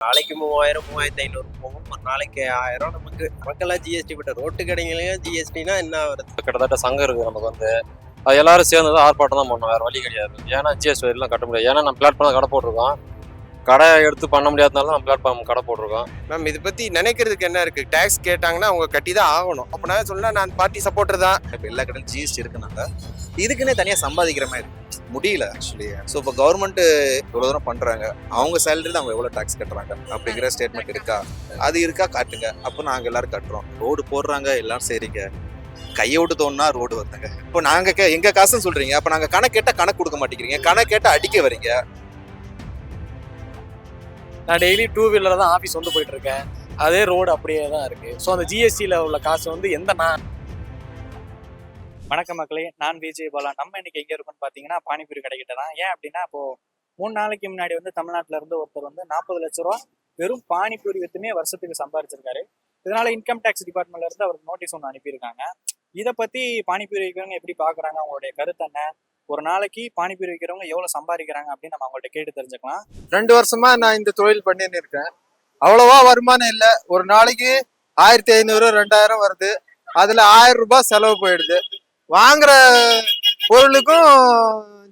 நாளைக்கு 3000 3500 போகும், ஒரு நாளைக்கு 1000. நமக்கெல்லாம் ஜிஎஸ்டி பட்ட ரோட்டு கடைகளையும் ஜிஎஸ்டினா என்ன வருது? கிட்டத்தட்ட சங்கம் இருக்குது நமக்கு வந்து. அது எல்லாரும் சேர்ந்து தான் ஆர்ப்பாட்டம் தான் பண்ணணும், வேறு வழி கிடையாது. ஏன்னா ஜிஎஸ்டி வரிலாம் கட்ட முடியாது. ஏன்னா நம்ம பிளாட்ஃபார்ம் கடை போட்டிருக்கோம், கடை எடுத்து பண்ண முடியாதனால நம்ம பிளாட்ஃபார்ம் கடை போட்டிருக்கோம். மேம் இதை பற்றி நினைக்கிறதுக்கு என்ன இருக்குது? டேக்ஸ் கேட்டாங்கன்னா அவங்க கட்டி தான் ஆகணும். அப்போ நான் சொன்னால் நான் பார்ட்டி சப்போர்ட்டர் தான். இப்போ எல்லா கடையிலும் ஜிஎஸ்டி இருக்குனாங்க, இதுக்குன்னே தனியாக சம்பாதிக்கிற மாதிரி முடியல ஆக்சுவலி. ஸோ இப்போ கவர்மெண்ட் இவ்வளோ தூரம் பண்ணுறாங்க, அவங்க சேலரியில் அவங்க எவ்வளோ டேக்ஸ் கட்டுறாங்க அப்படிங்கிற ஸ்டேட்மெண்ட் இருக்கா? அது இருக்கா காட்டுங்க, அப்போ நாங்கள் எல்லாரும் கட்டுறோம். ரோடு போடுறாங்க, எல்லாரும் சரிங்க, கையை விட்டு தோணுனா ரோடு வருதுங்க. இப்போ நாங்கள் எங்கள் காசுன்னு சொல்கிறீங்க, அப்போ நாங்கள் கணக்கு கேட்டால் கணக்கு கொடுக்க மாட்டேங்கிறீங்க, கணக்கு கேட்டால் அடிக்க வரீங்க. நான் டெய்லி 2 வீலரில் தான் ஆஃபீஸ் வந்து போயிட்டு இருக்கேன், அதே ரோடு அப்படியே தான் இருக்குது. ஸோ அந்த ஜிஎஸ்டியில் உள்ள காசு வந்து வணக்கம் மக்களே, நான் விஜய் பாலா. நம்ம இன்னைக்கு எங்கே இருக்கோம்னு பார்த்தீங்கன்னா பானிபூரி கடைக்கிட்ட தான். ஏன் அப்படின்னா இப்போ 3 நாளைக்கு முன்னாடி வந்து தமிழ்நாட்டில் இருந்து ஒருத்தர் வந்து 40 லட்ச ரூபா வெறும் பானிபூரி வித்துமே வருஷத்துக்கு சம்பாதிச்சிருக்காரு. இதனால இன்கம் டேக்ஸ் டிபார்ட்மெண்ட்ல இருந்து அவருக்கு நோட்டீஸ் ஒன்று அனுப்பியிருக்காங்க. இதை பற்றி பானிபூரி வைக்கிறவங்க எப்படி பார்க்குறாங்க, அவங்களுடைய கருத்து என்ன, ஒரு நாளைக்கு பானிபூரி வைக்கிறவங்க எவ்வளோ சம்பாதிக்கிறாங்க அப்படின்னு நம்ம அவங்கள்ட்ட கேட்டு தெரிஞ்சுக்கலாம். 2 வருஷமா நான் இந்த தொழில் பண்ணின்னு இருக்கேன். அவ்வளவா வருமானம் இல்லை. ஒரு நாளைக்கு 1500 2000 வருது. அதுல 1000 ரூபாய் செலவு போயிடுது. வாங்குற பொருளுக்கும்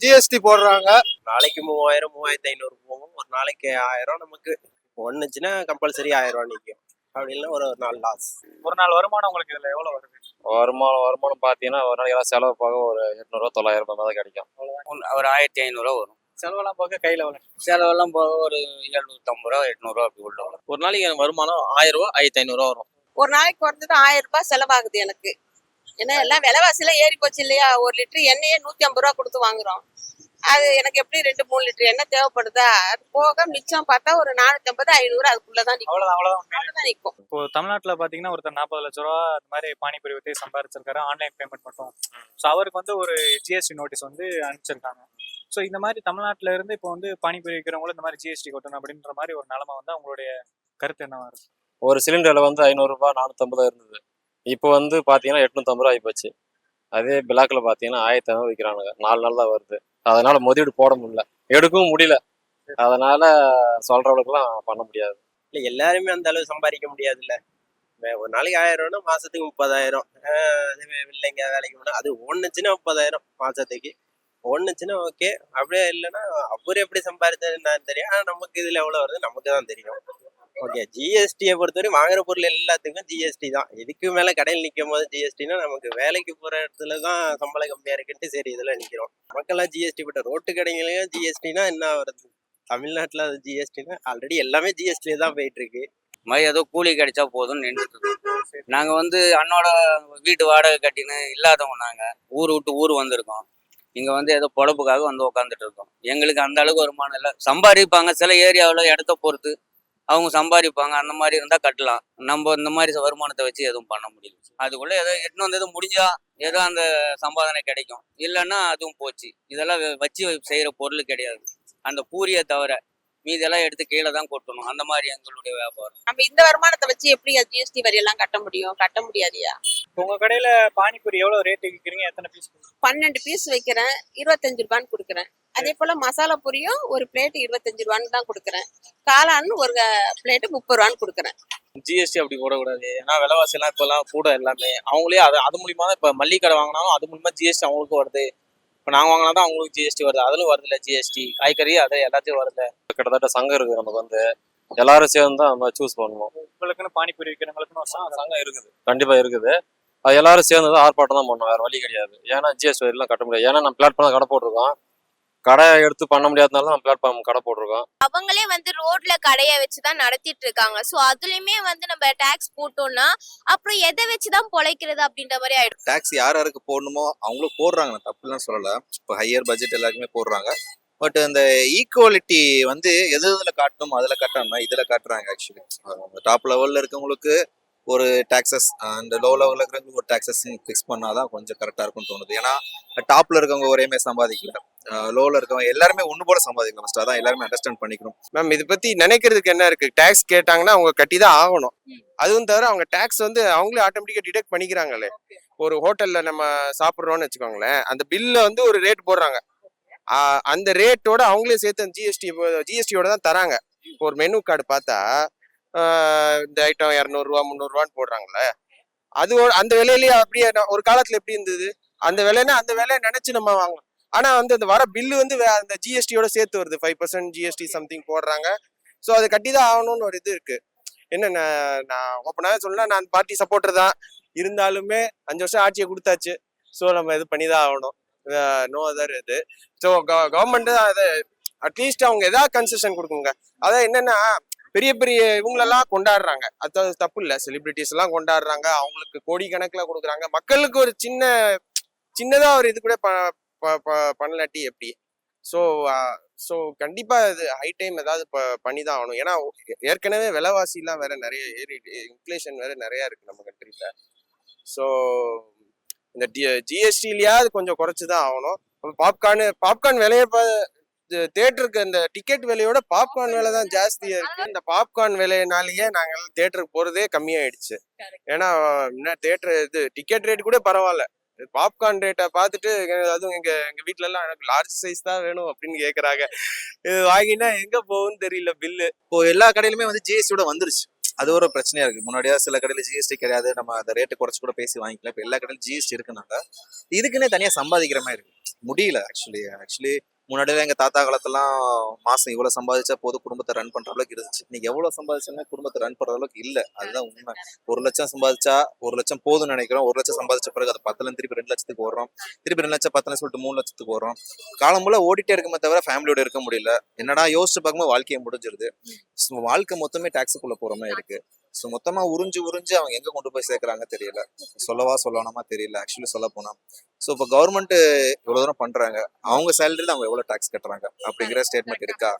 ஜிஎஸ்டி போடுறாங்க. நாளைக்கு 3000 3500 போகும், ஒரு நாளைக்கு 1000. நமக்கு ஒன்றுச்சுன்னா கம்பல்சரி 1000 நிற்கும். அப்படி இல்லை ஒரு நாள் லாஸ். ஒரு நாள் வருமானம் உங்களுக்கு இதில் எவ்வளோ வருது? வருமானம் பார்த்தீங்கன்னா ஒரு நாளைக்கு எல்லாம் செலவு போக ஒரு 800 900 தான் கிடைக்கும். ஒரு 1500 வரும். செலவெல்லாம் போக கையில் எவ்வளோ? செலவெல்லாம் போக ஒரு 750 ரூபா 800 ரூபா அப்படி உள்ள வரும். ஒரு நாளைக்கு எனக்கு வருமானம் 1000 ரூபா 1500 வரும். ஒரு நாளைக்கு குறைஞ்சது 1000 ரூபாய் செலவாகுது எனக்கு. ஏன்னா எல்லாம் விலைவாசிலாம் ஏறி போச்சு இல்லையா? 1 லிட்டர் எண்ணெயே 150 ரூபா கொடுத்து வாங்குறோம். அது எனக்கு எப்படி 2-3 லிட்டர் எண்ணெய் தேவைப்படுதா? அது போக மிச்சம் பார்த்தா ஒரு 450 500 அதுக்குள்ளதான் நிற்கும். அவ்வளவுதான் நிற்கும். இப்போ தமிழ்நாட்டில் பார்த்தீங்கன்னா ஒருத்தர் 40 லட்ச ரூபா அந்த மாதிரி பானிபூரி வித்து சம்பாதிச்சிருக்காரு, ஆன்லைன் பேமெண்ட் மட்டும். ஸோ அவருக்கு வந்து ஒரு ஜிஎஸ்டி நோட்டீஸ் வந்து அனுப்பிச்சிருக்காங்க. ஸோ இந்த மாதிரி தமிழ்நாட்டில் இருந்து இப்போ வந்து பானிபூரி விற்கிறவங்களும் இந்த மாதிரி ஜிஎஸ்டி கொட்டணும் அப்படின்ற மாதிரி ஒரு நிலைமை வந்து அவங்களுடைய கருத்து என்னவா இருக்கு? ஒரு சிலிண்டரில் வந்து 500 ரூபாய் 450 இருந்தது. இப்போ வந்து பார்த்தீங்கன்னா 850 ரூபா ஆகிப்போச்சு. அதே பிளாக்ல பார்த்தீங்கன்னா 1500 விற்கிறானுங்க. 4 நாள் தான் வருது. அதனால முதலீடு போட முடியல, எடுக்கவும் முடியல. அதனால சொல்றவங்களுக்குலாம் பண்ண முடியாது. இல்லை எல்லாருமே அந்த அளவு சம்பாதிக்க முடியாதுல்ல. ஒரு நாளைக்கு 1000 மாசத்துக்கு 30,000. அதே இல்லைங்க வேலைக்கு போனால் அது ஒன்றுச்சுன்னா 30,000 மாசத்துக்கு. ஒன்றுச்சுன்னா ஓகே, அப்படியே இல்லைன்னா அவர் எப்படி சம்பாதிச்சதுன்னு தெரியும். ஆனால் நமக்கு இதில் எவ்வளோ வருது நமக்கு தான் தெரியும். ஓகே, ஜிஎஸ்டியை பொறுத்தவரை வாங்குற பொருள் எல்லாத்துக்கும் ஜிஎஸ்டி தான். இதுக்கு மேலே கடையில் நிற்கும் போது ஜிஎஸ்டினா நமக்கு வேலைக்கு போகிற இடத்துல தான் சம்பளம் கம்மியாக இருக்குன்ட்டு சரி இதில் நிற்கிறோம். நமக்கெல்லாம் ஜிஎஸ்டி பட்ட ரோட்டு கடைகளையும் ஜிஎஸ்டினா என்ன வருது? தமிழ்நாட்டில் அது ஜிஎஸ்டினா ஆல்ரெடி எல்லாமே ஜிஎஸ்டியே தான் போயிட்டு இருக்கு. மாதிரி ஏதோ கூலி கிடைச்சா போதும்னு நின்றுட்டு இருக்கோம். நாங்கள் வந்து அண்ணோட வீட்டு வாடகை கட்டின்னு இல்லாதவங்க. நாங்கள் ஊர் விட்டு ஊர் வந்திருக்கோம். இங்கே வந்து ஏதோ பொழப்புக்காக வந்து உட்காந்துட்டு இருக்கோம். எங்களுக்கு அந்த அளவுக்கு வருமானம் இல்லை. சம்பாதிப்பாங்க சில ஏரியாவில் இடத்த பொறுத்து அவங்க சம்பாதிப்பாங்க. அந்த மாதிரி இருந்தால் கட்டலாம். நம்ம இந்த மாதிரி வருமானத்தை வச்சு எதுவும் பண்ண முடியல. அதுக்குள்ள ஏதோ எட்டுன்னு வந்து எதுவும் முடிஞ்சா ஏதோ அந்த சம்பாதனை கிடைக்கும், இல்லைன்னா அதுவும் போச்சு. இதெல்லாம் வச்சு செய்கிற பொருள் கிடையாது. அந்த பூரியை தவிர மீதெல்லாம் எடுத்து கீழே தான் கொட்டணும். அந்த மாதிரி எங்களுடைய வியாபாரம். நம்ம இந்த வருமானத்தை வச்சு எப்படி ஜிஎஸ்டி வரி எல்லாம் கட்ட முடியும்? கட்ட முடியாதியா? உங்க கடையில பானிபூரி எவ்வளவு ரேட் விற்கிறீங்க? எத்தனை பீஸ்? 12 பீஸ் வைக்கிறேன், 25 ரூபான்னு கொடுக்குறேன். அதே போல மசாலா பூரியும் ஒரு பிளேட் 25 ரூபான்னு தான் கொடுக்குறேன். காளான் ஒரு பிளேட்டு 30 ரூபான்னு கொடுக்குறேன். ஜிஎஸ்டி அப்படி போடக்கூடாது. ஏன்னா விலைவாசி எல்லாம் இப்பெல்லாம் கூட எல்லாமே அவங்களே அது மூலியமா தான். இப்போ மல்லிகை கடை வாங்கினாலும் அது மூலியமா ஜிஎஸ்டி அவங்களுக்கும் வருது. இப்போ நாங்கள் வாங்கினா தான் அவங்களுக்கு ஜிஎஸ்டி வருது. அதில் வருதுல்ல ஜிஎஸ்டி. காய்கறி அதை எல்லாத்தையும் வருது. கிட்டத்தட்ட சங்கம் இருக்குது நமக்கு வந்து. எல்லாரும் சேர்ந்து தான் நம்ம சூஸ் பண்ணணும். உங்களுக்குன்னு பானிபூரி விற்கிறவங்களுக்குன்னு சங்கம் இருக்குது, கண்டிப்பாக இருக்குது. அது எல்லாரும் சேர்ந்து தான் ஆர்ப்பாட்டம் தான் பண்ணணும், வேறு வழி கிடையாது. ஏன்னா ஜிஎஸ்டி வரிலாம் கட்ட முடியாது. ஏன்னா நம்ம பிளாட்ஃபார்ம் கடை போட்டிருக்கோம், கடை எடுத்து பண்ண முடியாதனால நம்ம பிளாட்ஃபார்ம் கடை போட்டிருக்கோம். அவங்களே வந்து ரோட்ல கடைய வச்சுதான் நடத்திட்டு இருக்காங்க. சோ அதுலயுமே வந்து நம்ம டாக்ஸ் போட்டோம்னா அப்புறம் எதை வச்சுதான் பொழைக்கிறது அப்படின்ற மாதிரி ஆயிடும். டேக்ஸ் யார் யாருக்கு போடணுமோ அவங்களும் போடுறாங்க, நான் தப்புலாம் சொல்லலை. இப்போ ஹையர் பட்ஜெட் எல்லாருக்குமே போடுறாங்க. பட் அந்த ஈக்குவாலிட்டி வந்து எதுல காட்டணும் அதில் காட்டாம இதில் காட்டுறாங்க. ஆக்சுவலி டாப் லெவலில் இருக்கவங்களுக்கு ஒரு டாக்ஸஸ் அண்ட் லோ லெவலில் இருக்கிறவங்களுக்கு ஒரு டாக்ஸஸ் ஃபிக்ஸ் பண்ணாதான் கொஞ்சம் கரெக்டாக இருக்கும்னு தோணுது. ஏன்னா டாப்ல இருக்கவங்க ஒரேமே சம்பாதிக்கல, லோவில் இருக்கவங்க எல்லாருமே ஒன்று போல சம்பாதிக்கலாம். ஃபர்ஸ்ட் அதான் எல்லாருமே அண்டர்ஸ்டாண்ட் பண்ணிக்கணும். மேம் இதை பற்றி நினைக்கிறதுக்கு என்ன இருக்குது? டேக்ஸ் கேட்டாங்கன்னா அவங்க கட்டி தான் ஆகணும். அதுவும் தவிர அவங்க டேக்ஸ் வந்து அவங்களே ஆட்டோமேட்டிக்காக டிடெக்ட் பண்ணிக்கிறாங்களே. ஒரு ஹோட்டலில் நம்ம சாப்பிட்றோன்னு வச்சுக்கோங்களேன், அந்த பில்ல வந்து ஒரு ரேட் போடுறாங்க. அந்த ரேட்டோட அவங்களே சேர்த்து ஜிஎஸ்டியோட தான் தராங்க. ஒரு மெனு கார்டு பார்த்தா இந்த ஐட்டம் 200 ரூபா 300 ரூபான்னு போடுறாங்களே, அது அந்த விலையிலேயே அப்படியே ஒரு காலத்துல எப்படி இருந்தது, அந்த விலைன்னா அந்த விலையை நினைச்சு நம்ம வாங்கலாம். ஆனா வந்து அந்த வர பில்லு வந்து அந்த ஜிஎஸ்டியோட சேர்த்து வருது, 5% ஜிஎஸ்டி சம்திங் போடுறாங்க. ஸோ அதை கட்டி தான் ஆகணும்னு ஒரு இது இருக்கு. என்ன நான் ஓப்பனாக சொல்லலாம், நான் பார்ட்டி சப்போர்ட்டர் தான். இருந்தாலுமே 5 வருஷம் ஆட்சியை கொடுத்தாச்சு. ஸோ நம்ம இது பண்ணி தான் ஆகணும். நோ அதர் இது. ஸோ கவர்மெண்ட் அதை அட்லீஸ்ட் அவங்க ஏதாவது கன்செஷன் கொடுக்குங்க. அதான் என்னன்னா, பெரிய பெரிய இவங்களெல்லாம் கொண்டாடுறாங்க, அது தப்பு இல்லை. செலிபிரிட்டிஸ் எல்லாம் கொண்டாடுறாங்க, அவங்களுக்கு கோடி கணக்கில் கொடுக்குறாங்க. மக்களுக்கு ஒரு சின்னதா ஒரு இது கூட பண்ணலாட்டி எப்படி? ஸோ கண்டிப்பா இது ஹை டைம் ஏதாவது பண்ணி தான் ஆகணும். ஏன்னா ஏற்கனவே விலைவாசிலாம் வேற நிறைய இன்ஃப்ளேஷன் வேற நிறைய இருக்கு நம்ம கண்ட்ரில. ஸோ இந்த ஜிஎஸ்டிலயாவது கொஞ்சம் குறைச்சு தான் ஆகணும். பாப்கார்ன் விலையை தேட்டருக்கு அந்த டிக்கெட் விலையோட பாப்கார்ன் விலை தான் ஜாஸ்தியா இருக்கு. இந்த பாப்கார்ன் விலையினாலேயே நாங்கள் தேட்டருக்கு போறதே கம்மியாயிடுச்சு. ஏன்னா தேட்டர் இது டிக்கெட் ரேட் கூட பரவாயில்ல, பாப்கார்ன் ரேட்டை பார்த்துட்டு அதுவும் எங்க வீட்டுல எல்லாம் எனக்கு லார்ஜ் சைஸ் தான் வேணும் அப்படின்னு கேக்குறாங்க. இது வாங்கினா எங்க போகும்னு தெரியல பில்லு. இப்போ எல்லா கடையிலுமே வந்து ஜிஎஸ்டியோட வந்துருச்சு. அது ஒரு பிரச்சனையா இருக்கு. முன்னாடியா சில கடையில ஜிஎஸ்டி கிடையாது, நம்ம அந்த ரேட்டு குறைச்சு கூட பேசி வாங்கிக்கலாம். இப்போ எல்லா கடையிலும் ஜிஎஸ்டி இருக்குனாங்க இதுக்குன்னே தனியா சம்பாதிக்கிற மாதிரி இருக்கு. முடியல ஆக்சுவலி முன்னாடியே எங்க தாத்தா காலத்தெல்லாம் மாசம் இவ்வளவு சம்பாதிச்சா போதும் குடும்பத்தை ரன் பண்ற அளவுக்கு இருந்துச்சு. இன்னைக்கு எவ்வளவு சம்பாதிச்சோம்னா குடும்பத்தை ரன் பண்ற அளவுக்கு இல்ல. அதுதான் உண்மை. 1 லட்சம் சம்பாதிச்சா 1 லட்சம் போதும்னு நினைக்கிறோம். 1 லட்சம் சம்பாதிச்ச பிறகு அது 10 திருப்பி 2 லட்சத்துக்கு ஓடுறோம். திருப்பி 2 லட்சம் 10 சொல்லிட்டு 3 லட்சத்துக்கு ஓடுறோம். காலம் போல ஓடிட்டே இருக்குமே தவிர ஃபேமிலியோட இருக்க முடியல. என்னடா யோசிச்சு பார்க்கும்போது வாழ்க்கையை முடிஞ்சிருது. வாழ்க்கை மொத்தமே டாக்ஸுக்குள்ள போற மாதிரி இருக்கு. ஸோ மொத்தமா உறிஞ்சு அவங்க எங்க கொண்டு போய் சேர்க்கறாங்க தெரியல. சொல்லணுமா தெரியல ஆக்சுவலி சொல்ல போனா. ஸோ இப்போ கவர்மெண்ட் இவ்வளவு தூரம் பண்றாங்க, அவங்க சேலரியில அவங்க எவ்வளவு டாக்ஸ் கட்டுறாங்க அப்படிங்கிற ஸ்டேட்மெண்ட் இருக்கா?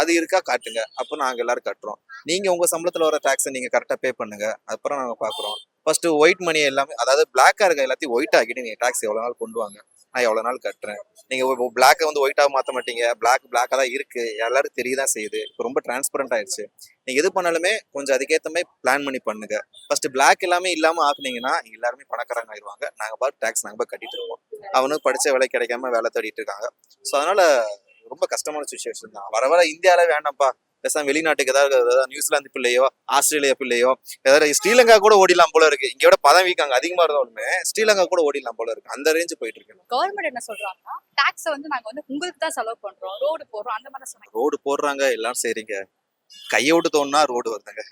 அது இருக்கா காட்டுங்க. அப்போ நாங்க எல்லாரும் கட்டுறோம். நீங்க உங்க சம்பளத்துல வர டாக்ஸை நீங்க கரெக்டா பே பண்ணுங்க. அப்புறம் நாங்க பாக்குறோம். ஃபர்ஸ்ட் ஒயிட் மணி எல்லாமே, அதாவது பிளாக்கா இருக்க எல்லாத்தையும் ஒயிட் ஆக்கிட்டு நீங்க டாக்ஸ் எவ்வளவு நாள் கொண்டு வாங்க, நான் எவ்வளவு நாள் கட்டுறேன். நீங்க பிளாக்கை வந்து ஒயிட்டா மாத்த மாட்டீங்க. பிளாக்கா தான் இருக்கு, எல்லாரும் தெரியதான் செய்யுது. இப்போ ரொம்ப டிரான்ஸ்பரண்ட் ஆயிடுச்சு. நீங்க எது பண்ணாலுமே கொஞ்சம் அதுக்கேற்ற மாதிரி பிளான் பண்ணி பண்ணுங்க. ஃபர்ஸ்ட் பிளாக் எல்லாமே இல்லாம ஆக்குனீங்கன்னா எல்லாருமே பணக்காரங்க ஆயிடுவாங்க. நாங்க பாட்டு டாக்ஸ் நாங்க கட்டிட்டு இருக்கோம். அவனுக்கு படிச்ச வேலை கிடைக்காம வேலை தேடிட்டு இருக்காங்க. ஸோ அதனால ரொம்ப கஷ்டமான சுச்சுவேஷன் தான். வர இந்தியாவில வேண்டாம்ப்பா, பேசாம வெளிநாட்டுக்கு ஏதாவது நியூசிலாந்து பிள்ளையோ ஆஸ்திரேலியா பிள்ளையோ ஏதாவது ஸ்ரீலங்கா கூட ஓடிலாம் போல இருக்கு. இங்கோட பதவி அங்க அதிகமா இருந்தாலுமே ஸ்ரீலங்கா கூட ஓடிலாம் போல இருக்கு. அந்த ரேஞ்சு போயிட்டு இருக்கு. கவர்மெண்ட் என்ன சொல்றாங்கன்னா டாக்ஸ் வந்து நாங்க வந்து உங்களுக்கு தான் செலவு பண்றோம், ரோடு போடுறோம் அந்த மாதிரி சொன்னாங்க. ரோடு போடுறாங்க எல்லாம் சரிங்க, கையை விட்டு தோணுனா ரோடு வருதுங்க.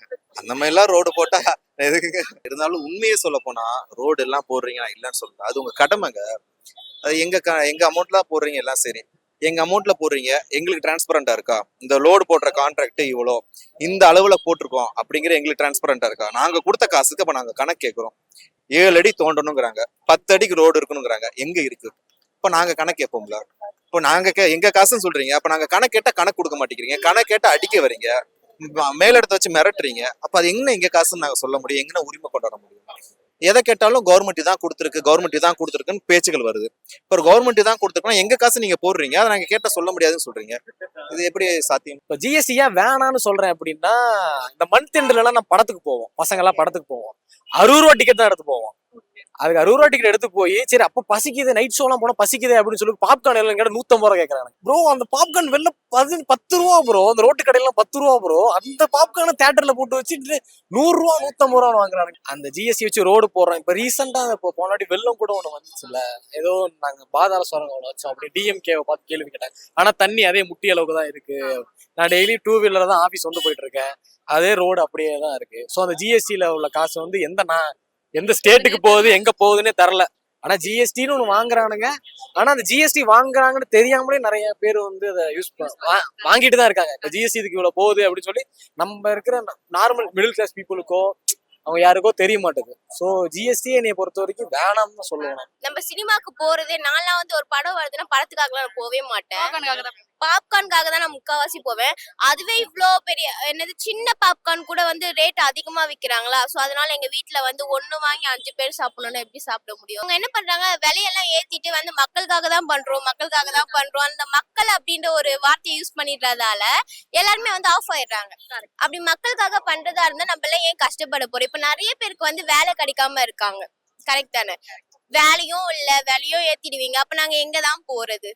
அந்த மாதிரி எல்லாம் ரோடு போட்டா எதுக்குங்க? இருந்தாலும் உண்மையே சொல்ல போனா ரோடு எல்லாம் போடுறீங்க இல்லைன்னு சொல்லுங்க, அது உங்க கடமைங்க. அது எங்க அமௌண்ட்ல போடுறீங்க எல்லாம் சரி, எங்க அமௌண்ட்ல போடுறீங்க, எங்களுக்கு டிரான்ஸ்பரண்டா இருக்கா? இந்த லோடு போடுற கான்ட்ராக்ட் இவ்வளோ இந்த அளவுல போட்டிருக்கோம் அப்படிங்கிற எங்களுக்கு டிரான்ஸ்பரண்டா இருக்கா? நாங்க கொடுத்த காசுக்கு அப்ப நாங்க கணக்கு கேட்கிறோம். 7 அடி தோண்டணுங்கிறாங்க, 10 அடிக்கு ரோடு இருக்கணுங்கிறாங்க. எங்க இருக்கு? இப்ப நாங்க கணக்கு கேட்போம்ல. இப்போ நாங்க எங்க காசுன்னு சொல்றீங்க, அப்ப நாங்க கணக்கு கேட்டா கணக்கு கொடுக்க மாட்டேங்கிறீங்க, கணக்கு கேட்டா அடிக்க வரீங்க, மேலிடத்தை வச்சு மிரட்டுறீங்க. அப்ப அது எங்க காசுன்னு நாங்க சொல்ல முடியும், எங்க உரிமை கொண்டாட முடியும்? எதை கேட்டாலும் கவர்மெண்ட் தான் கொடுத்துருக்குன்னு பேச்சுகள் வருது. இப்போ கவர்மெண்ட் தான் கொடுத்துருக்கோம், எங்க காசு நீங்க போடுறீங்க, அதை நாங்க கேட்டா சொல்ல முடியாதுன்னு சொல்றீங்க. இது எப்படி சாத்தியம்? இப்போ ஜிஎஸ்டி ஏன் வேணான்னு சொல்றேன் அப்படின்னா, இந்த மந்த் எண்ட்லாம் நம்ம படத்துக்கு போவோம், பசங்க எல்லாம் படத்துக்கு போவோம், 60 ரூபா டிக்கெட் தான் எடுத்து போவோம். அதுக்கு 60 ரூபா டிக்கெட் எடுத்து போய் சரி அப்போ பசிக்குது, நைட் ஷோலாம் போனா பசிக்குது அப்படின்னு சொல்லி பாப்கார்ன் எல்லாம் கேட்ட 150 ரூபா கேட்கறாங்க. ப்ரோ அந்த பாப்கார்ன் வெளில 10 ரூபா ப்ரோ, அந்த ரோட்டு கடையெல்லாம் 10 ரூபா ப்ரோ. அந்த பாப்கார்னை தியேட்டர்ல போட்டு வச்சுட்டு 100 ரூபா 150 ரூபா வாங்குறாங்க. அந்த ஜிஎஸ்டி வச்சு ரோடு போடுறோம். இப்போ ரீசெண்டா இப்போ போனாடி வெள்ளம் கூட ஒன்று வந்துச்சுல்ல, ஏதோ நாங்க பாதாள சுரங்கம் வச்சோம் அப்படி டிஎம்கேவை பார்த்து கேள்வி கேட்டாங்க. ஆனா தண்ணி அதே முட்டி அளவுக்கு தான் இருக்கு. நான் டெய்லி 2 வீலர் தான் ஆஃபீஸ் வந்து போயிட்டு இருக்கேன், அதே ரோடு அப்படியே தான் இருக்கு. ஸோ அந்த ஜிஎஸ்டியில உள்ள காசு வந்து எந்த ஸ்டேட்டுக்கு போகுது எங்க போகுதுன்னே தரல. ஆனா ஜிஎஸ்டின்னு ஒண்ணு வாங்குறானுங்க. ஆனா அந்த ஜிஎஸ்டி வாங்குறாங்கன்னு தெரியாமலே நிறைய பேர் வந்து அதை வாங்கிட்டு தான் இருக்காங்க. இப்போ ஜிஎஸ்டி இதுக்கு இவ்வளவு போகுது அப்படின்னு சொல்லி நம்ம இருக்கிற நார்மல் மிடில் கிளாஸ் பீப்புளுக்கோ அவங்க யாருக்கோ தெரிய மாட்டேங்குது. ஸோ ஜிஎஸ்டி என்னைய பொறுத்த வரைக்கும் வேணாம்னு சொல்லுவேன். நம்ம சினிமாக்கு போறதே, நான்லாம் வந்து ஒரு படம் வருதுன்னா படத்துக்காகலாம் போவே மாட்டேன், பாப்கார்னுக்காக தான் நான் முக்காவாசி போவேன். அதுவே இவ்வளோ பெரிய சின்ன பாப்கார்ன் கூட வந்து ரேட் அதிகமா விற்கிறாங்களா. ஸோ அதனால எங்க வீட்டுல வந்து 1 வாங்கி 5 பேர் சாப்பிடணும்னா எப்படி சாப்பிட முடியும்? அவங்க என்ன பண்றாங்க, விலையெல்லாம் ஏத்திட்டு வந்து மக்களுக்காக தான் பண்றோம் அந்த மக்கள் அப்படின்ற ஒரு வார்த்தையை யூஸ் பண்ணிடுறதால எல்லாருமே வந்து ஆஃப் ஆயிடுறாங்க. அப்படி மக்களுக்காக பண்றதா இருந்தா நம்ம எல்லாம் ஏன் கஷ்டப்பட போறோம்? இப்ப நிறைய பேருக்கு வந்து வேலை கிடைக்காம இருக்காங்க, கரெக்ட் தானே? வேலையும் இல்ல, வேலையும் ஏத்திடுவீங்க, அப்ப நாங்க எங்கதான் போறது?